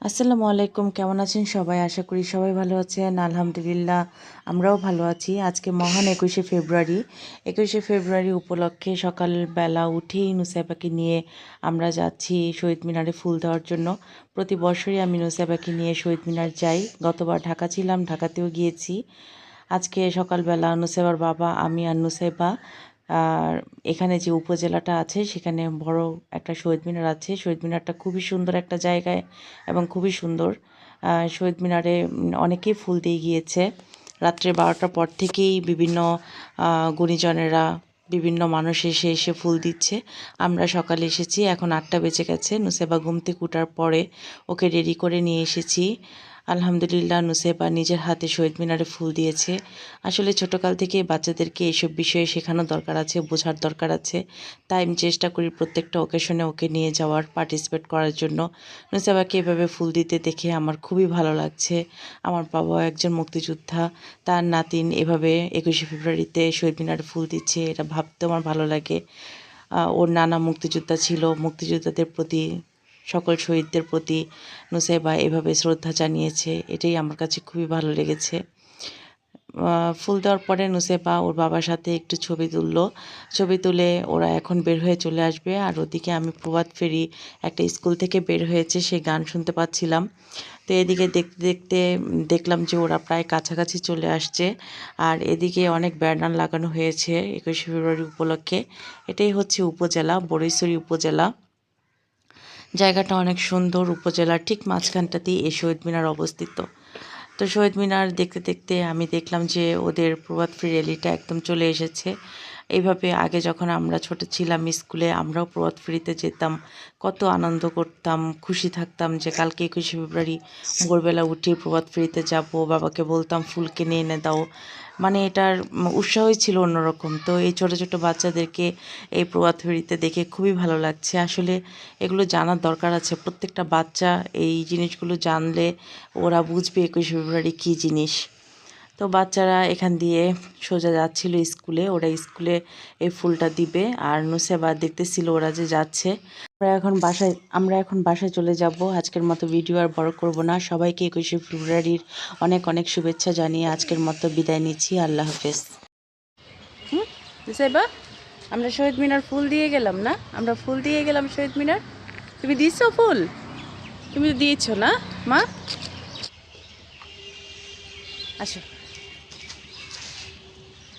আসসালামু আলাইকুম, কেমন আছেন সবাই? আশা করি সবাই ভালো আছেন। আলহামদুলিল্লাহ আমরাও ভালো আছি। আজকে মহান ২১শে ফেব্রুয়ারি উপলক্ষে সকালবেলা উঠেই নুসাইবাকে নিয়ে আমরা যাচ্ছি শহীদ মিনারে ফুল দেওয়ার জন্য। প্রতি বছরই আমি নুসাইবাকে নিয়ে শহীদ মিনার যাই। গতবার ঢাকা ছিলাম, ঢাকাতেও গিয়েছি। আজকে সকালবেলা নুসাইবার বাবা, আমি আর নুসাইবা আর এখানে যে উপজেলাটা আছে সেখানে বড় একটা শহীদ মিনার আছে। শহীদ মিনারটা খুবই সুন্দর একটা জায়গায় এবং খুবই সুন্দর। শহীদ মিনারে অনেকেই ফুল দিয়ে গিয়েছে। রাত্রে ১২টার পর থেকেই বিভিন্ন গুণীজনেরা, বিভিন্ন মানুষ এসে এসে ফুল দিচ্ছে। আমরা সকালে এসেছি, এখন ৮টা বেজে গেছে। নুসাইবা ঘুম থেকে ওঠার পরে ওকে রেডি করে নিয়ে এসেছি। আলহামদুলিল্লাহ নুসাইবা নিজের হাতে শহীদ মিনারে ফুল দিয়েছে। আসলে ছোটোকাল থেকে বাচ্চাদেরকে এইসব বিষয়ে শেখানো দরকার আছে, বোঝার দরকার আছে। তাই আমি চেষ্টা করি প্রত্যেকটা অকেশনে ওকে নিয়ে যাওয়ার, পার্টিসিপেট করার জন্য। নুসাইবাকে এভাবে ফুল দিতে দেখে আমার খুবই ভালো লাগছে। আমার বাবাও একজন মুক্তিযোদ্ধা, তার নাতিন এভাবে ২১শে ফেব্রুয়ারিতে শহীদ মিনারে ফুল দিচ্ছে, এটা ভাবতেও আমার ভালো লাগে। ওর নানা মুক্তিযোদ্ধা ছিল, মুক্তিযোদ্ধাদের প্রতি, সকল শহীদদের প্রতি নুসাইবা এভাবে শ্রদ্ধা জানিয়েছে। এটাই আমার কাছে খুবই ভালো লেগেছে। ফুল দেওয়ার পরে নুসাইবা ওর বাবার সাথে একটু ছবি তুললো। ছবি তুলে ওরা এখন বের হয়ে চলে আসবে। আর ওদিকে আমি প্রভাত ফেরি একটা স্কুল থেকে বের হয়েছে, সে গান শুনতে পাচ্ছিলাম। তো এদিকে দেখতে দেখতে দেখলাম যে ওরা প্রায় কাছাকাছি চলে আসছে। আর এদিকে অনেক ব্যানার লাগানো হয়েছে ২১শে ফেব্রুয়ারি উপলক্ষে। এটাই হচ্ছে উপজেলা, বড়ইছড়ি উপজেলা। জায়গাটা অনেক সুন্দর। উপজেলার ঠিক মাঝখানটাতেই এই শহীদ মিনার অবস্থিত। তো শহীদ মিনার দেখতে দেখতে আমি দেখলাম যে ওদের প্রভাত ফেরি র্যালিটা একদম চলে এসেছে। এইভাবে আগে যখন আমরা ছোট ছিলাম স্কুলে, আমরাও প্রভাত ফেরিতে যেতাম, কত আনন্দ করতাম, খুশি থাকতাম যে কালকে ২১শে ফেব্রুয়ারি ভোরবেলা উঠে প্রভাত ফেরিতে যাব। বাবাকে বলতাম ফুল কিনে এনে দাও, মানে এটার উৎসাহই ছিল অন্যরকম। তো এই ছোট ছোট বাচ্চাদেরকে এই প্রভাত ফেরিতে দেখে খুবই ভালো লাগছে। আসলে এগুলো জানার দরকার আছে। প্রত্যেকটা বাচ্চা এই জিনিসগুলো জানলে ওরা বুঝবে ২১শে ফেব্রুয়ারি কী জিনিস। তো বাচ্চারা এখান দিয়ে সোজা যাচ্ছিল স্কুলে, ওরা স্কুলে এই ফুলটা দিবে। আর নুসাইবা দেখতেছিল ওরা যে যাচ্ছে। আমরা এখন বাসায় চলে যাব। আজকের মতো ভিডিও আর বড় করব না। সবাইকে ২১শে ফেব্রুয়ারির অনেক অনেক শুভেচ্ছা জানিয়ে আজকের মতো বিদায় নিচ্ছি। আল্লাহ হাফেজ। নুসাইবা, আমরা শহীদ মিনার ফুল দিয়ে গেলাম না? আমরা ফুল দিয়ে গেলাম শহীদ মিনার। তুমি দিছো ফুল? তুমি তো দিয়েছো না মা? আসো।